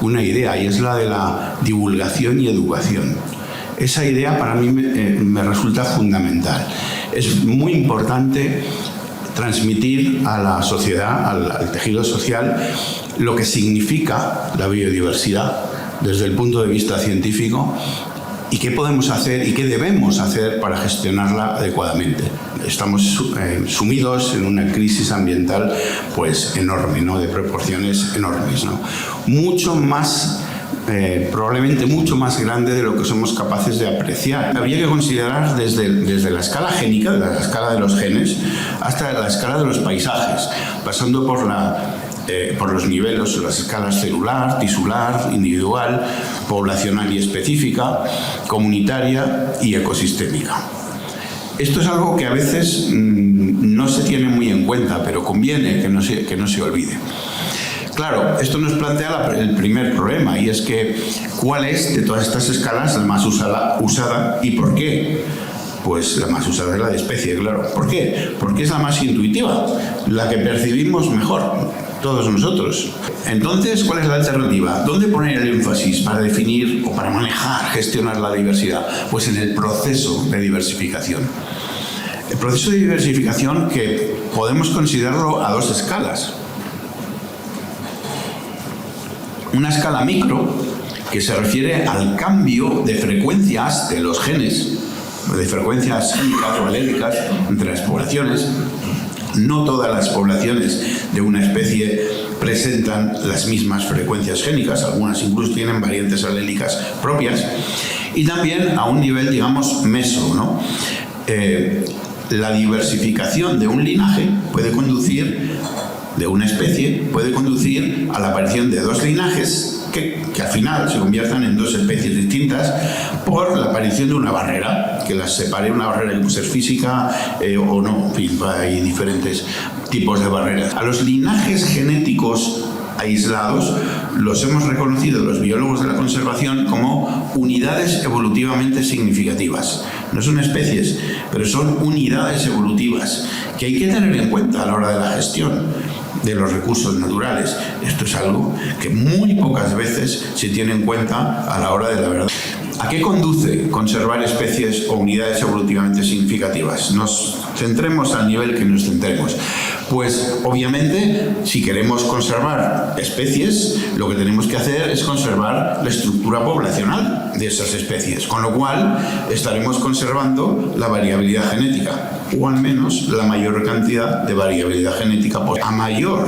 una idea, y es la de la divulgación y educación. Esa idea para mí me resulta fundamental. Es muy importante transmitir a la sociedad, al tejido social, lo que significa la biodiversidad desde el punto de vista científico y qué podemos hacer y qué debemos hacer para gestionarla adecuadamente. Estamos sumidos en una crisis ambiental pues enorme, ¿no? De proporciones enormes, ¿no? Mucho más probablemente mucho más grande de lo que somos capaces de apreciar. Habría que considerar desde la escala génica, de la escala de los genes, hasta la escala de los paisajes, pasando por los niveles, las escalas celular, tisular, individual, poblacional y específica, comunitaria y ecosistémica. Esto es algo que a veces no se tiene muy en cuenta, pero conviene que no se olvide. Claro, esto nos plantea el primer problema, y es que ¿cuál es de todas estas escalas la más usada y por qué? Pues la más usada es la de especie, claro. ¿Por qué? Porque es la más intuitiva, la que percibimos mejor, todos nosotros. Entonces, ¿cuál es la alternativa? ¿Dónde poner el énfasis para definir o para manejar, gestionar la diversidad? Pues en el proceso de diversificación. El proceso de diversificación que podemos considerarlo a dos escalas. Una escala micro, que se refiere al cambio de frecuencias de los genes, de frecuencias génicas o alérgicas entre las poblaciones. No todas las poblaciones de una especie presentan las mismas frecuencias génicas, algunas incluso tienen variantes alélicas propias. Y también a un nivel, digamos, meso, ¿no? La diversificación de un linaje puede conducir de una especie puede conducir a la aparición de dos linajes que al final se conviertan en dos especies distintas por la aparición de una barrera que las separe, una barrera que puede ser física o no, en fin, hay diferentes tipos de barreras. A los linajes genéticos aislados los hemos reconocido los biólogos de la conservación como unidades evolutivamente significativas. No son especies, pero son unidades evolutivas que hay que tener en cuenta a la hora de la gestión de los recursos naturales. Esto es algo que muy pocas veces se tiene en cuenta a la hora de la verdad. ¿A qué conduce conservar especies o unidades evolutivamente significativas? Nos centremos al nivel que nos centremos. Pues obviamente, si queremos conservar especies, lo que tenemos que hacer es conservar la estructura poblacional de esas especies, con lo cual estaremos conservando la variabilidad genética, o al menos la mayor cantidad de variabilidad genética posible. A mayor,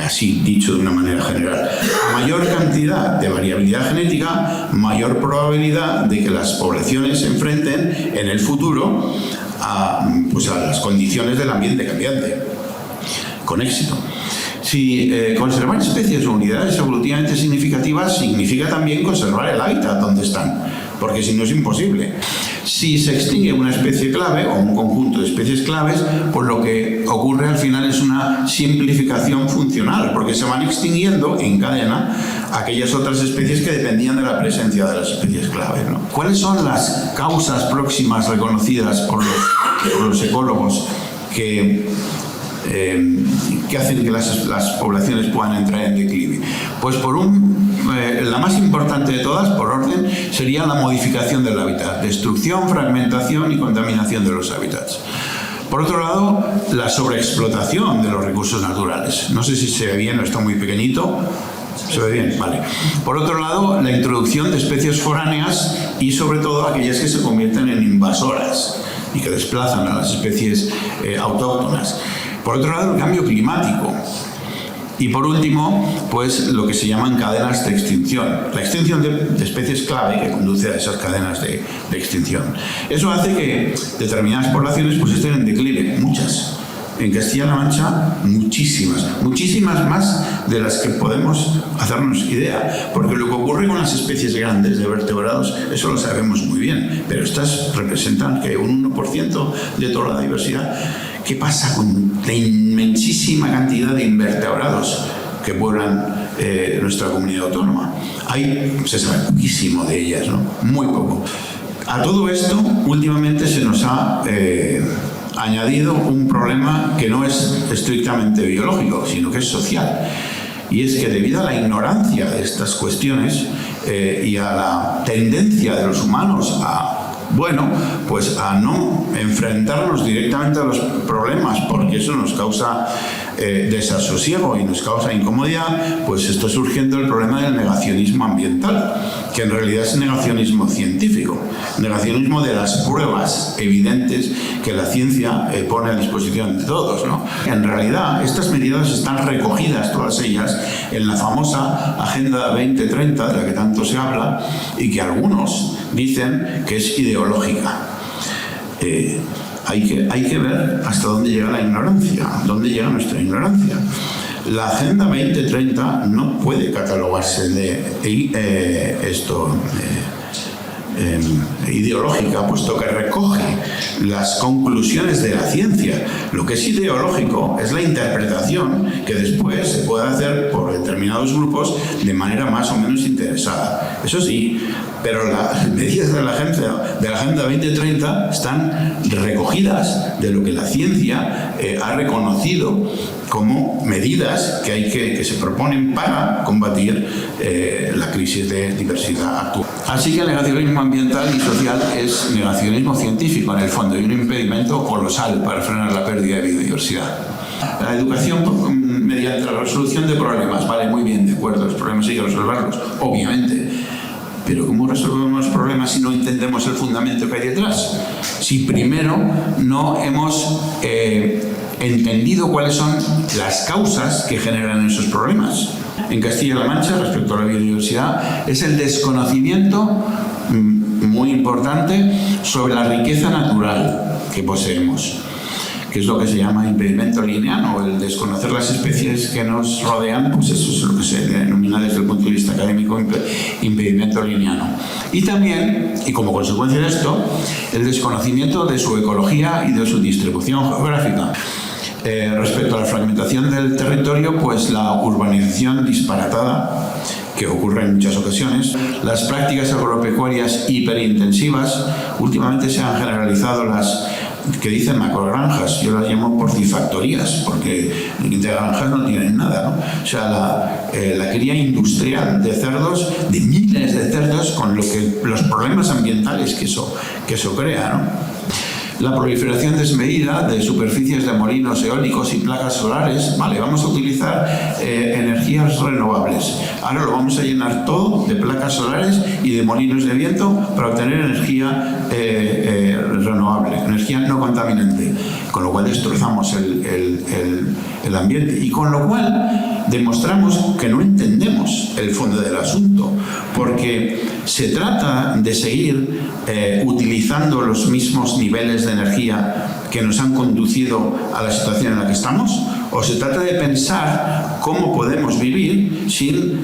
así dicho de una manera general, a mayor cantidad de variabilidad genética, mayor probabilidad de que las poblaciones se enfrenten en el futuro a las condiciones del ambiente cambiante, con éxito. Si conservar especies o unidades evolutivamente significativas significa también conservar el hábitat donde están, porque si no es imposible. Si se extingue una especie clave o un conjunto de especies claves, pues lo que ocurre al final es una simplificación funcional, porque se van extinguiendo en cadena aquellas otras especies que dependían de la presencia de las especies clave, ¿no? ¿Cuáles son las causas próximas reconocidas por los ecólogos que hacen que las poblaciones puedan entrar en declive? Pues la más importante de todas, por orden, sería la modificación del hábitat, destrucción, fragmentación y contaminación de los hábitats. Por otro lado, la sobreexplotación de los recursos naturales. No sé si se ve bien o está muy pequeñito. ¿Se ve bien? Vale. Por otro lado, la introducción de especies foráneas y sobre todo aquellas que se convierten en invasoras y que desplazan a las especies autóctonas. Por otro lado, el cambio climático. Y por último, pues lo que se llaman cadenas de extinción. La extinción de especies clave que conduce a esas cadenas de extinción. Eso hace que determinadas poblaciones pues estén en declive, muchas. En Castilla-La Mancha, muchísimas más de las que podemos hacernos idea. Porque lo que ocurre con las especies grandes de vertebrados, eso lo sabemos muy bien, pero estas representan que un 1% de toda la diversidad. ¿Qué pasa con la inmensísima cantidad de invertebrados que pueblan nuestra comunidad autónoma? Se sabe poquísimo de ellas, ¿no? Muy poco. A todo esto, últimamente se nos ha añadido un problema que no es estrictamente biológico, sino que es social. y es que debido a la ignorancia de estas cuestiones y a la tendencia de los humanos pues a no enfrentarnos directamente a los problemas, porque eso nos causa desasosiego y nos causa incomodidad, pues está surgiendo el problema del negacionismo ambiental, que en realidad es negacionismo científico, negacionismo de las pruebas evidentes que la ciencia pone a disposición de todos, ¿no? En realidad, estas medidas están recogidas, todas ellas, en la famosa Agenda 2030, de la que tanto se habla, y que algunos dicen que es ideológica. Hay que ver hasta dónde llega la ignorancia, dónde llega nuestra ignorancia. La Agenda 2030 no puede catalogarse ideológica, puesto que recoge las conclusiones de la ciencia. Lo que es ideológico es la interpretación que después se puede hacer por determinados grupos de manera más o menos interesada. Eso sí, pero las medidas de la Agenda 2030 están recogidas de lo que la ciencia ha reconocido como medidas que se proponen para combatir la crisis de diversidad actual. Así que el negacionismo ambiental y social es negacionismo científico en el fondo y un impedimento colosal para frenar la pérdida de biodiversidad. La educación mediante la resolución de problemas, vale, muy bien, de acuerdo, los problemas hay que resolverlos, obviamente. Pero ¿cómo resolvemos los problemas si no entendemos el fundamento que hay detrás? Si primero no hemos entendido cuáles son las causas que generan esos problemas. En Castilla-La Mancha, respecto a la biodiversidad, es el desconocimiento muy importante sobre la riqueza natural que poseemos, que es lo que se llama impedimento lineano, el desconocer las especies que nos rodean, pues eso es lo que se denomina desde el punto de vista académico impedimento lineano. Y también, y como consecuencia de esto, el desconocimiento de su ecología y de su distribución geográfica. Respecto a la fragmentación del territorio, pues la urbanización disparatada, que ocurre en muchas ocasiones, las prácticas agropecuarias hiperintensivas, últimamente se han generalizado las que dicen macrogranjas, yo las llamo porcifactorías, porque de granjas no tienen nada, ¿no? O sea, la cría industrial de cerdos, de miles de cerdos, con los problemas ambientales que eso crea, ¿no? La proliferación desmedida de superficies de molinos eólicos y placas solares. Vale, vamos a utilizar energías renovables. Ahora lo vamos a llenar todo de placas solares y de molinos de viento para obtener energía renovable, energía no contaminante, con lo cual destrozamos el ambiente y con lo cual demostramos que no entendemos el fondo del asunto, porque se trata de seguir utilizando los mismos niveles de energía que nos han conducido a la situación en la que estamos, o se trata de pensar cómo podemos vivir sin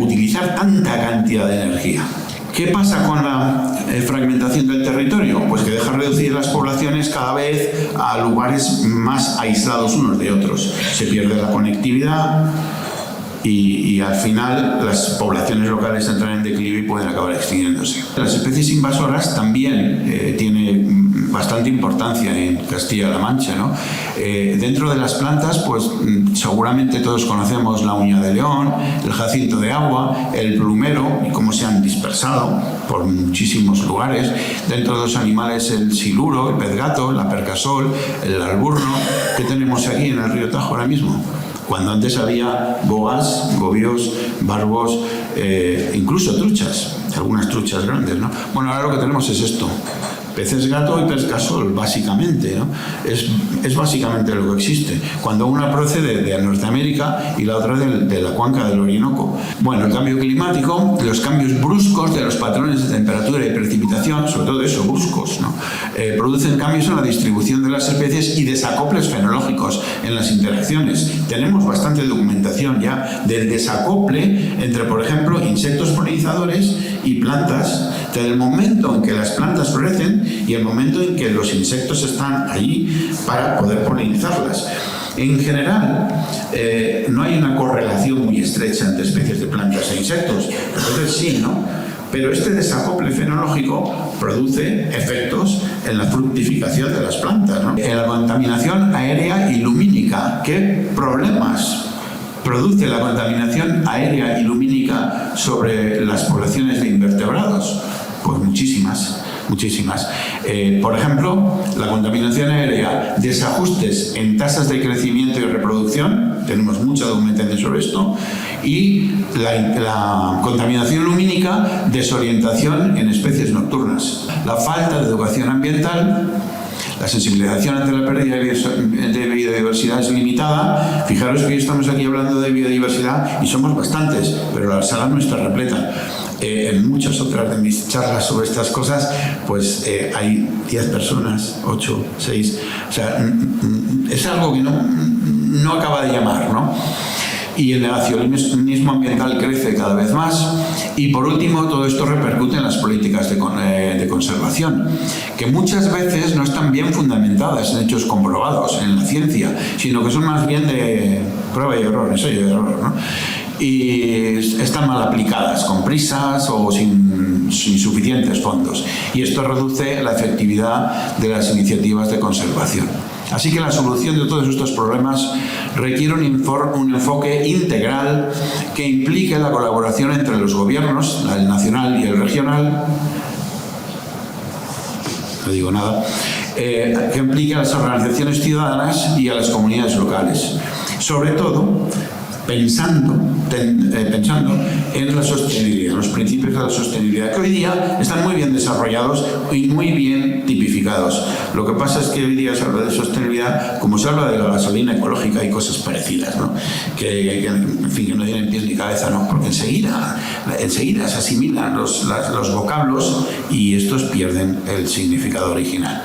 utilizar tanta cantidad de energía. ¿Qué pasa con la fragmentación del territorio? Pues que deja reducir las poblaciones cada vez a lugares más aislados unos de otros. Se pierde la conectividad y al final las poblaciones locales entran en declive y pueden acabar extinguiéndose. Las especies invasoras también tienen bastante importancia en Castilla-La Mancha, ¿no? Dentro de las plantas, pues seguramente todos conocemos la uña de león, el jacinto de agua, el plumero, y cómo se han dispersado por muchísimos lugares. Dentro de los animales, el siluro, el pez gato, la percasol, el alburno. ¿Qué tenemos aquí en el río Tajo ahora mismo? Cuando antes había boas, gobios, barbos, incluso truchas, algunas truchas grandes, ¿no? Bueno, ahora lo que tenemos es esto. Peces gato y pescasol, básicamente, ¿no? Es básicamente lo que existe. Cuando una procede de Norteamérica y la otra de la cuenca del Orinoco. Bueno, el cambio climático, los cambios bruscos de los patrones de temperatura y precipitación, sobre todo eso, bruscos, ¿no? Producen cambios en la distribución de las especies y desacoples fenológicos en las interacciones. Tenemos bastante documentación ya del desacople entre, por ejemplo, insectos polinizadores y plantas, desde el momento en que las plantas florecen y el momento en que los insectos están allí para poder polinizarlas. En general, no hay una correlación muy estrecha entre especies de plantas e insectos. Entonces sí, ¿no? Pero este desacople fenológico produce efectos en la fructificación de las plantas, ¿no? En la contaminación aérea y lumínica, ¿qué problemas produce la contaminación aérea y lumínica sobre las poblaciones de invertebrados? Pues muchísimas. Por ejemplo, la contaminación aérea, desajustes en tasas de crecimiento y reproducción, tenemos mucha documentación sobre esto, y la contaminación lumínica, desorientación en especies nocturnas. La falta de educación ambiental, la sensibilización ante la pérdida de biodiversidad es limitada. Fijaros que hoy estamos aquí hablando de biodiversidad y somos bastantes, pero la sala no está repleta. En muchas otras de mis charlas sobre estas cosas, pues hay 10 personas, 8, 6. O sea, es algo que no acaba de llamar, ¿no? Y el negacionismo ambiental crece cada vez más. Y por último, todo esto repercute en las políticas de conservación, que muchas veces no están bien fundamentadas en hechos comprobados, en la ciencia, sino que son más bien de prueba y error, ensayo y error, ¿no? Y están mal aplicadas, con prisas o sin suficientes fondos. Y esto reduce la efectividad de las iniciativas de conservación. Así que la solución de todos estos problemas requiere un enfoque integral que implique la colaboración entre los gobiernos, el nacional y el regional, no digo nada, que implique a las organizaciones ciudadanas y a las comunidades locales. Sobre todo, pensando en la sostenibilidad, los principios de la sostenibilidad, que hoy día están muy bien desarrollados y muy bien tipificados. Lo que pasa es que hoy día se habla de sostenibilidad como se habla de la gasolina ecológica y cosas parecidas, ¿no? Que en fin, que no tienen pies ni cabeza, ¿no? Porque enseguida se asimilan los vocablos y estos pierden el significado original.